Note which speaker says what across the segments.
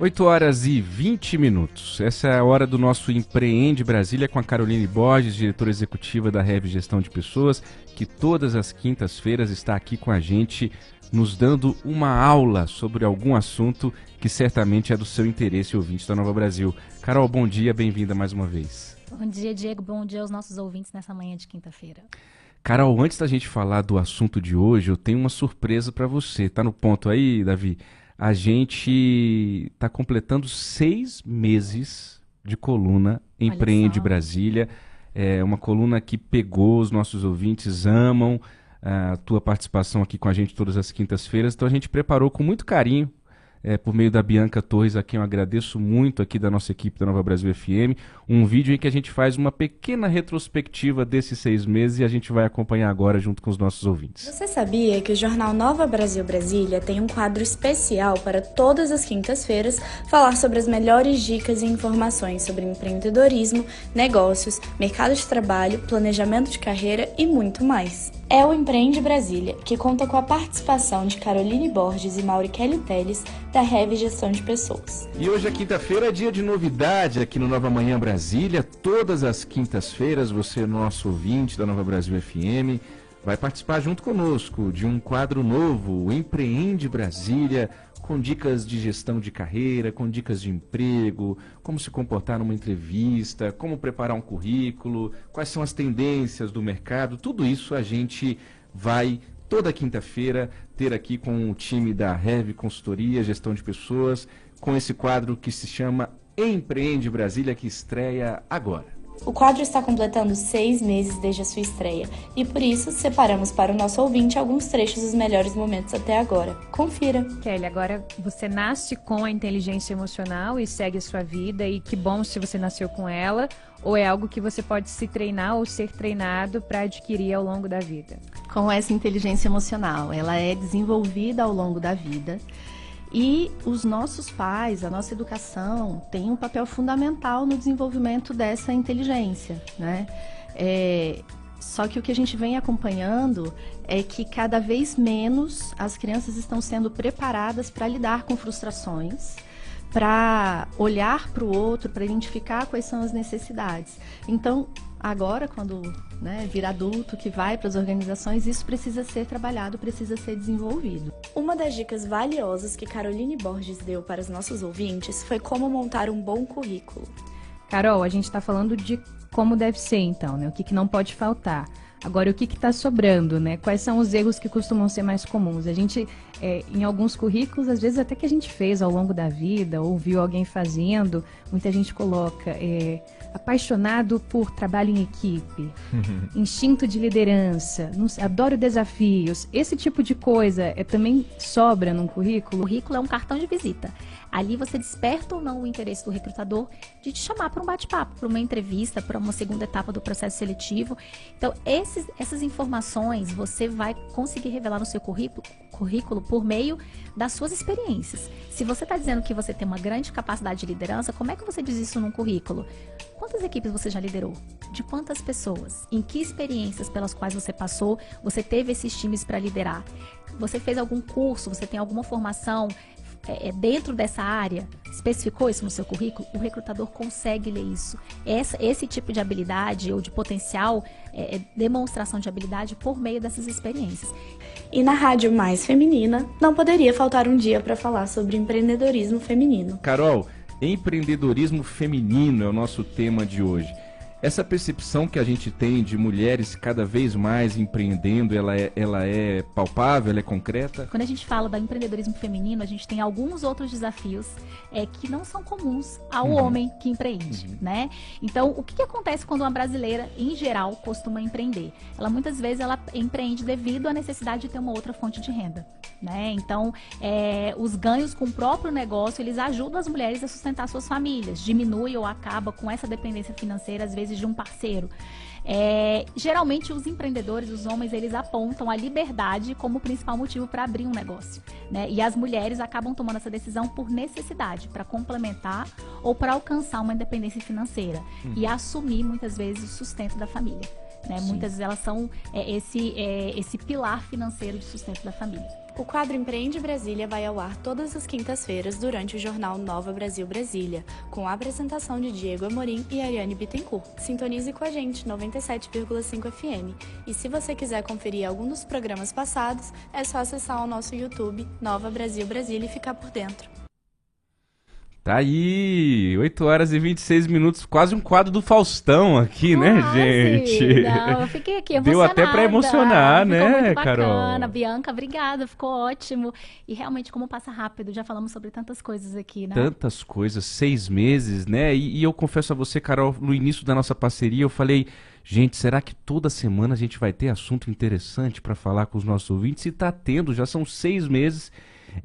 Speaker 1: 8h20. Essa é a hora do nosso Empreende Brasília com a Caroline Borges, diretora executiva da Rev Gestão de Pessoas, que todas as quintas-feiras está aqui com a gente, nos dando uma aula sobre algum assunto que certamente é do seu interesse, ouvinte da Nova Brasil. Carol, bom dia, bem-vinda mais uma vez.
Speaker 2: Bom dia, Diego, bom dia aos nossos ouvintes nessa manhã de quinta-feira.
Speaker 1: Carol, antes da gente falar do assunto de hoje, eu tenho uma surpresa para você. Tá no ponto aí, Davi? A gente está completando 6 meses de coluna Empreende Brasília. É uma coluna que pegou, os nossos ouvintes amam a tua participação aqui com a gente todas as quintas-feiras. Então a gente preparou com muito carinho, por meio da Bianca Torres, a quem eu agradeço muito aqui da nossa equipe da Nova Brasil FM, um vídeo em que a gente faz uma pequena retrospectiva desses 6 meses e a gente vai acompanhar agora junto com os nossos ouvintes.
Speaker 3: Você sabia que o jornal Nova Brasil Brasília tem um quadro especial para todas as quintas-feiras falar sobre as melhores dicas e informações sobre empreendedorismo, negócios, mercado de trabalho, planejamento de carreira e muito mais? É o Empreende Brasília, que conta com a participação de Caroline Borges e Mauricele Teles, da Rev Gestão de Pessoas.
Speaker 1: E hoje é quinta-feira, é dia de novidade aqui no Nova Manhã Brasília. Todas as quintas-feiras, você, nosso ouvinte da Nova Brasil FM, vai participar junto conosco de um quadro novo, o Empreende Brasília, com dicas de gestão de carreira, com dicas de emprego, como se comportar numa entrevista, como preparar um currículo, quais são as tendências do mercado. Tudo isso a gente vai toda quinta-feira ter aqui com o time da Rev Consultoria, Gestão de Pessoas, com esse quadro que se chama Empreende Brasília, que estreia agora.
Speaker 3: O quadro está completando 6 meses desde a sua estreia e, por isso, separamos para o nosso ouvinte alguns trechos dos melhores momentos até agora. Confira!
Speaker 2: Kelly, agora você nasce com a inteligência emocional e segue a sua vida, e que bom se você nasceu com ela, ou é algo que você pode se treinar ou ser treinado para adquirir ao longo da vida?
Speaker 4: Com essa inteligência emocional, ela é desenvolvida ao longo da vida. E os nossos pais, a nossa educação, tem um papel fundamental no desenvolvimento dessa inteligência, né? Só que o que a gente vem acompanhando é que cada vez menos as crianças estão sendo preparadas para lidar com frustrações, para olhar para o outro, para identificar quais são as necessidades. Então, agora, quando vira adulto, que vai para as organizações, isso precisa ser trabalhado, precisa ser desenvolvido.
Speaker 3: Uma das dicas valiosas que Caroline Borges deu para os nossos ouvintes foi como montar um bom currículo.
Speaker 2: Carol, a gente está falando de como deve ser, então, né? O que não pode faltar. Agora, o que está sobrando, né? Quais são os erros que costumam ser mais comuns? A gente, em alguns currículos, às vezes até que a gente fez ao longo da vida, ou viu alguém fazendo, muita gente coloca apaixonado por trabalho em equipe, instinto de liderança, adoro desafios. Esse tipo de coisa também sobra num currículo?
Speaker 5: O currículo é um cartão de visita. Ali você desperta ou não o interesse do recrutador de te chamar para um bate-papo, para uma entrevista, para uma segunda etapa do processo seletivo. Então, essas informações você vai conseguir revelar no seu currículo por meio das suas experiências. Se você está dizendo que você tem uma grande capacidade de liderança, como é que você diz isso num currículo? Quantas equipes você já liderou? De quantas pessoas? Em que experiências pelas quais você passou, você teve esses times para liderar? Você fez algum curso? Você tem alguma formação dentro dessa área? Especificou isso no seu currículo? O recrutador consegue ler isso. Esse tipo de habilidade ou de potencial demonstração de habilidade por meio dessas experiências.
Speaker 3: E na Rádio Mais Feminina, não poderia faltar um dia para falar sobre empreendedorismo feminino.
Speaker 1: Carol, empreendedorismo feminino é o nosso tema de hoje. Essa percepção que a gente tem de mulheres cada vez mais empreendendo, ela é palpável, ela é concreta?
Speaker 5: Quando a gente fala do empreendedorismo feminino, a gente tem alguns outros desafios que não são comuns ao homem que empreende, né? Então, o que acontece quando uma brasileira, em geral, costuma empreender? Ela muitas vezes empreende devido à necessidade de ter uma outra fonte de renda, né? Então, os ganhos com o próprio negócio, eles ajudam as mulheres a sustentar suas famílias, diminui ou acaba com essa dependência financeira, às vezes, de um parceiro. Geralmente os empreendedores, os homens, eles apontam a liberdade como o principal motivo para abrir um negócio, né? E as mulheres acabam tomando essa decisão por necessidade, para complementar ou para alcançar uma independência financeira e assumir muitas vezes o sustento da família, né? Muitas vezes elas são esse pilar financeiro de sustento da família.
Speaker 3: O quadro Empreende Brasília vai ao ar todas as quintas-feiras durante o jornal Nova Brasil Brasília, com a apresentação de Diego Amorim e Ariane Bittencourt. Sintonize com a gente, 97,5 FM. E se você quiser conferir algum dos programas passados, é só acessar o nosso YouTube, Nova Brasil Brasília, e ficar por dentro.
Speaker 1: Tá aí, 8 horas e 26 minutos, quase um quadro do Faustão aqui, né, gente?
Speaker 5: Não, eu fiquei aqui emocionada.
Speaker 1: Deu até pra emocionar,
Speaker 5: ficou
Speaker 1: né,
Speaker 5: muito bacana.
Speaker 1: Carol?
Speaker 5: Bianca, obrigada, ficou ótimo. E realmente, como passa rápido, já falamos sobre tantas coisas aqui, né?
Speaker 1: Tantas coisas, 6 meses, né? E eu confesso a você, Carol, no início da nossa parceria, eu falei, gente, será que toda semana a gente vai ter assunto interessante para falar com os nossos ouvintes? E tá tendo, já são 6 meses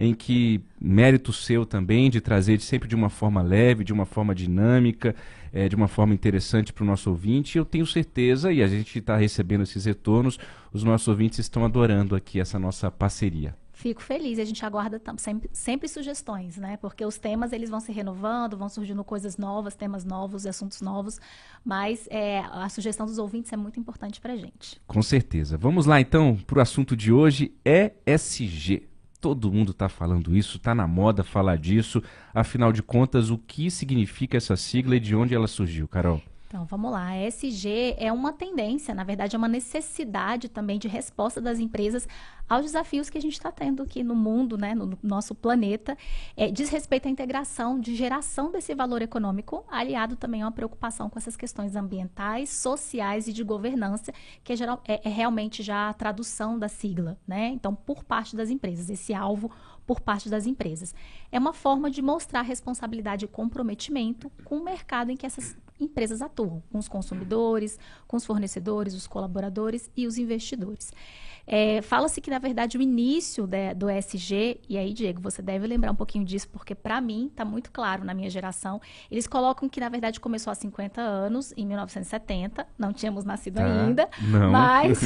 Speaker 1: em que mérito seu também de trazer sempre de uma forma leve, de uma forma dinâmica, de uma forma interessante para o nosso ouvinte. Eu tenho certeza, e a gente está recebendo esses retornos, os nossos ouvintes estão adorando aqui essa nossa parceria.
Speaker 5: Fico feliz, a gente aguarda sempre sugestões, né? Porque os temas eles vão se renovando, vão surgindo coisas novas, temas novos, assuntos novos, mas a sugestão dos ouvintes é muito importante para a gente.
Speaker 1: Com certeza. Vamos lá então para o assunto de hoje, ESG. Todo mundo está falando isso, está na moda falar disso. Afinal de contas, o que significa essa sigla e de onde ela surgiu, Carol?
Speaker 5: Então, vamos lá. A ESG é uma tendência, na verdade, é uma necessidade também de resposta das empresas aos desafios que a gente está tendo aqui no mundo, né, no nosso planeta. Diz respeito à integração de geração desse valor econômico, aliado também a uma preocupação com essas questões ambientais, sociais e de governança, que é realmente já a tradução da sigla, né? Então, por parte das empresas, esse alvo por parte das empresas. É uma forma de mostrar responsabilidade e comprometimento com o mercado em que essas empresas atuam, com os consumidores, com os fornecedores, os colaboradores e os investidores. Fala-se que, na verdade, o início do ESG, e aí, Diego, você deve lembrar um pouquinho disso, porque, para mim, está muito claro na minha geração, eles colocam que, na verdade, começou há 50 anos, em 1970, não tínhamos nascido ainda,
Speaker 1: não.
Speaker 5: Mas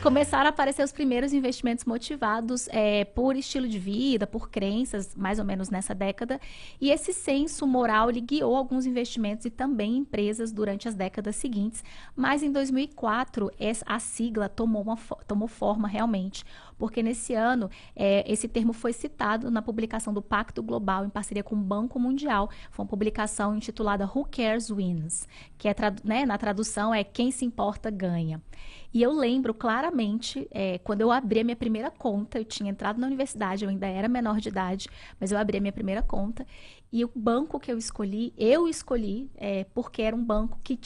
Speaker 5: começaram a aparecer os primeiros investimentos motivados por estilo de vida, por crenças, mais ou menos nessa década, e esse senso moral, ele guiou alguns investimentos e também empresas durante as décadas seguintes, mas em 2004, a sigla tomou forma realmente, porque nesse ano esse termo foi citado na publicação do Pacto Global em parceria com o Banco Mundial. Foi uma publicação intitulada Who Cares Wins, que na tradução é Quem se importa ganha. E eu lembro claramente, quando eu abri a minha primeira conta, eu tinha entrado na universidade, eu ainda era menor de idade, mas eu abri a minha primeira conta, e o banco que eu escolhi porque era um banco que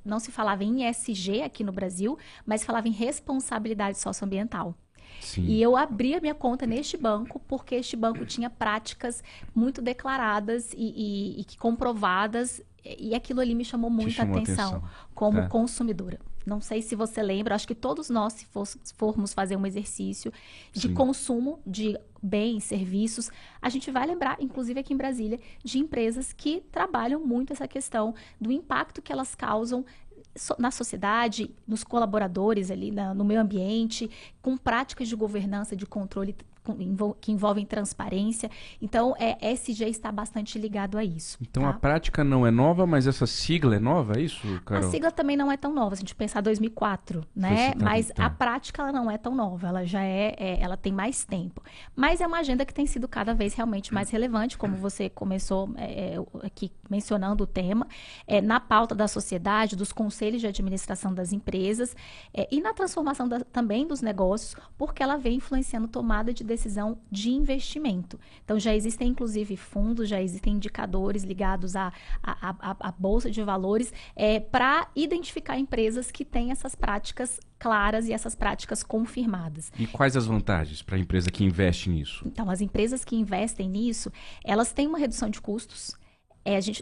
Speaker 5: não se falava em ESG aqui no Brasil, mas falava em responsabilidade socioambiental.
Speaker 1: Sim.
Speaker 5: E eu abri a minha conta neste banco porque este banco tinha práticas muito declaradas e comprovadas, e aquilo ali me chamou muita atenção como consumidora. Não sei se você lembra, acho que todos nós, se formos fazer um exercício de consumo de bens, serviços, a gente vai lembrar, inclusive aqui em Brasília, de empresas que trabalham muito essa questão do impacto que elas causam na sociedade, nos colaboradores ali, no meio ambiente, com práticas de governança, de controle que envolvem transparência. Então, ESG está bastante ligado a isso.
Speaker 1: Então,
Speaker 5: tá?
Speaker 1: A prática não é nova, mas essa sigla é nova, é isso, Carol?
Speaker 5: A sigla também não é tão nova, se a gente pensar 2004, né? Mas a prática ela não é tão nova, ela já ela tem mais tempo. Mas é uma agenda que tem sido cada vez realmente mais relevante, como você começou aqui mencionando o tema, na pauta da sociedade, dos conselhos de administração das empresas e na transformação também dos negócios, porque ela vem influenciando tomada de decisão de investimento. Então, já existem, inclusive, fundos, já existem indicadores ligados à Bolsa de Valores para identificar empresas que têm essas práticas claras e essas práticas confirmadas.
Speaker 1: E quais as vantagens para a empresa que investe nisso?
Speaker 5: Então, as empresas que investem nisso, elas têm uma redução de custos.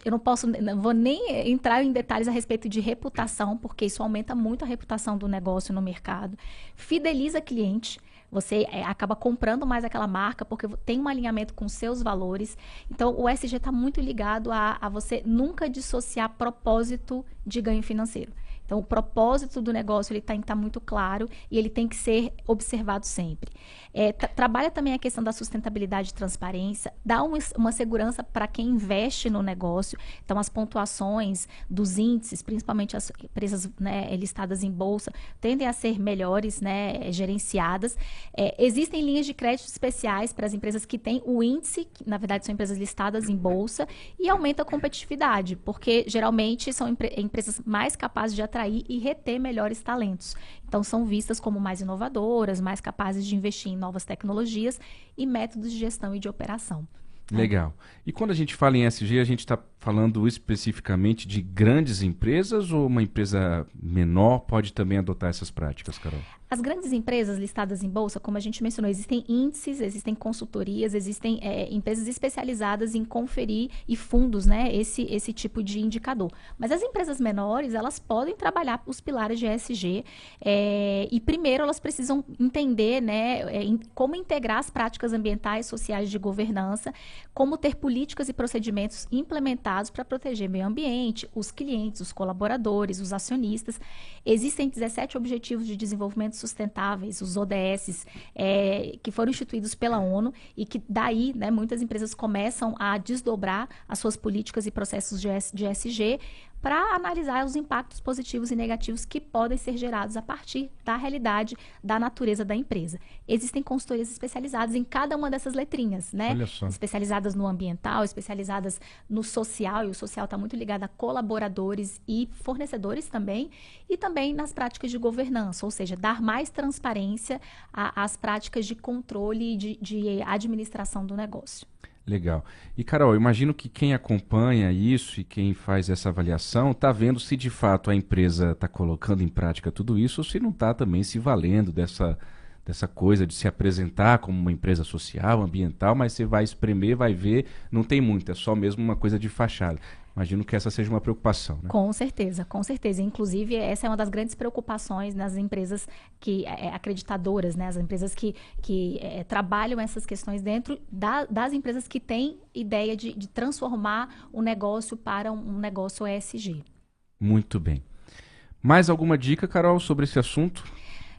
Speaker 5: Eu não vou nem entrar em detalhes a respeito de reputação, porque isso aumenta muito a reputação do negócio no mercado. Fideliza cliente. Você acaba comprando mais aquela marca porque tem um alinhamento com seus valores. Então, o ESG está muito ligado a você nunca dissociar propósito de ganho financeiro. Então, o propósito do negócio ele tem que estar muito claro e ele tem que ser observado sempre. Trabalha também a questão da sustentabilidade e transparência, dá uma segurança para quem investe no negócio. Então, as pontuações dos índices, principalmente as empresas, né, listadas em bolsa, tendem a ser melhores, né, gerenciadas. Existem linhas de crédito especiais para as empresas que têm o índice, que na verdade são empresas listadas em bolsa, e aumenta a competitividade, porque geralmente são empresas mais capazes de atrair e reter melhores talentos. Então, são vistas como mais inovadoras, mais capazes de investir em novas tecnologias e métodos de gestão e de operação.
Speaker 1: Legal. E quando a gente fala em ESG, a gente está falando especificamente de grandes empresas ou uma empresa menor pode também adotar essas práticas, Carol?
Speaker 5: As grandes empresas listadas em bolsa, como a gente mencionou, existem índices, existem consultorias, existem empresas especializadas em conferir e fundos, né, esse tipo de indicador. Mas as empresas menores, elas podem trabalhar os pilares de ESG e primeiro elas precisam entender, né, como integrar as práticas ambientais, sociais de governança, como ter políticas e procedimentos implementados para proteger o meio ambiente, os clientes, os colaboradores, os acionistas. Existem 17 Objetivos de Desenvolvimento Sustentáveis, os ODS, que foram instituídos pela ONU e que daí, né, muitas empresas começam a desdobrar as suas políticas e processos de ESG para analisar os impactos positivos e negativos que podem ser gerados a partir da realidade da natureza da empresa. Existem consultorias especializadas em cada uma dessas letrinhas, né?
Speaker 1: Olha só.
Speaker 5: Especializadas no ambiental, especializadas no social, e o social está muito ligado a colaboradores e fornecedores também, e também nas práticas de governança, ou seja, dar mais transparência às práticas de controle e de administração do negócio.
Speaker 1: Legal. E, Carol, eu imagino que quem acompanha isso e quem faz essa avaliação está vendo se de fato a empresa está colocando em prática tudo isso ou se não está também se valendo dessa coisa de se apresentar como uma empresa social, ambiental, mas você vai espremer, vai ver, não tem muito, é só mesmo uma coisa de fachada. Imagino que essa seja uma preocupação, né?
Speaker 5: Com certeza, com certeza. Inclusive, essa é uma das grandes preocupações nas empresas acreditadoras, né? As empresas que trabalham essas questões dentro das empresas que têm ideia de transformar o negócio para um negócio ESG.
Speaker 1: Muito bem. Mais alguma dica, Carol, sobre esse assunto?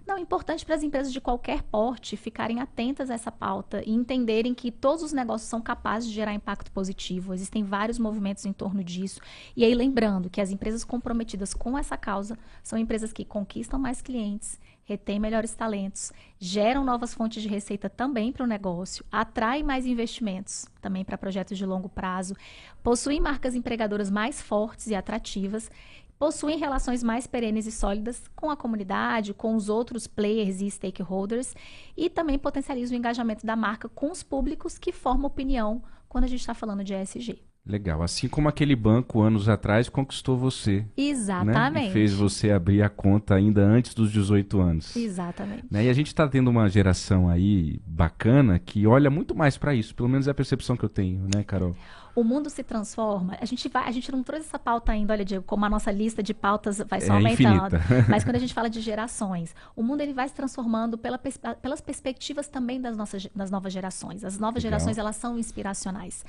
Speaker 5: Não, é importante para as empresas de qualquer porte ficarem atentas a essa pauta e entenderem que todos os negócios são capazes de gerar impacto positivo. Existem vários movimentos em torno disso. E aí, lembrando que as empresas comprometidas com essa causa são empresas que conquistam mais clientes, retêm melhores talentos, geram novas fontes de receita também para o negócio, atraem mais investimentos também para projetos de longo prazo, possuem marcas empregadoras mais fortes e atrativas, possuem relações mais perenes e sólidas com a comunidade, com os outros players e stakeholders e também potencializam o engajamento da marca com os públicos que formam opinião quando a gente está falando de ESG.
Speaker 1: Legal. Assim como aquele banco, anos atrás, conquistou você.
Speaker 5: Exatamente.
Speaker 1: Né? E fez você abrir a conta ainda antes dos 18 anos.
Speaker 5: Exatamente.
Speaker 1: Né? E a gente está tendo uma geração aí bacana que olha muito mais para isso. Pelo menos é a percepção que eu tenho, né, Carol?
Speaker 5: O mundo se transforma. A gente não trouxe essa pauta ainda, olha, Diego, como a nossa lista de pautas vai só aumentando.
Speaker 1: Infinita.
Speaker 5: Mas quando a gente fala de gerações, o mundo ele vai se transformando pelas perspectivas também das novas gerações. As novas
Speaker 1: Legal.
Speaker 5: gerações, elas são inspiracionais,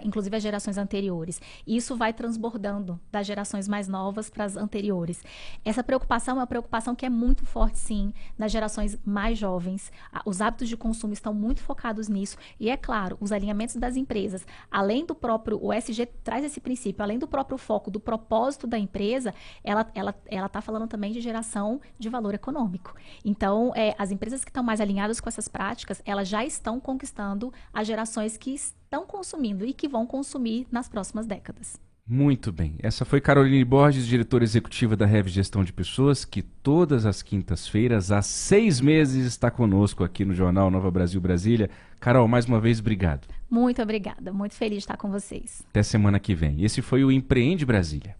Speaker 5: inclusive as gerações anteriores. E isso vai transbordando das gerações mais novas para as anteriores. Essa preocupação é uma preocupação que é muito forte, sim, nas gerações mais jovens. Os hábitos de consumo estão muito focados nisso. E, é claro, os alinhamentos das empresas, além do o ESG traz esse princípio, além do próprio foco, do propósito da empresa, ela está falando também de geração de valor econômico. Então, as empresas que estão mais alinhadas com essas práticas, elas já estão conquistando as gerações que estão consumindo e que vão consumir nas próximas décadas.
Speaker 1: Muito bem. Essa foi Caroline Borges, diretora executiva da Rev Gestão de Pessoas, que todas as quintas-feiras, há 6 meses, está conosco aqui no Jornal Nova Brasil Brasília. Carol, mais uma vez, obrigado.
Speaker 5: Muito obrigada. Muito feliz de estar com vocês.
Speaker 1: Até semana que vem. Esse foi o Empreende Brasília.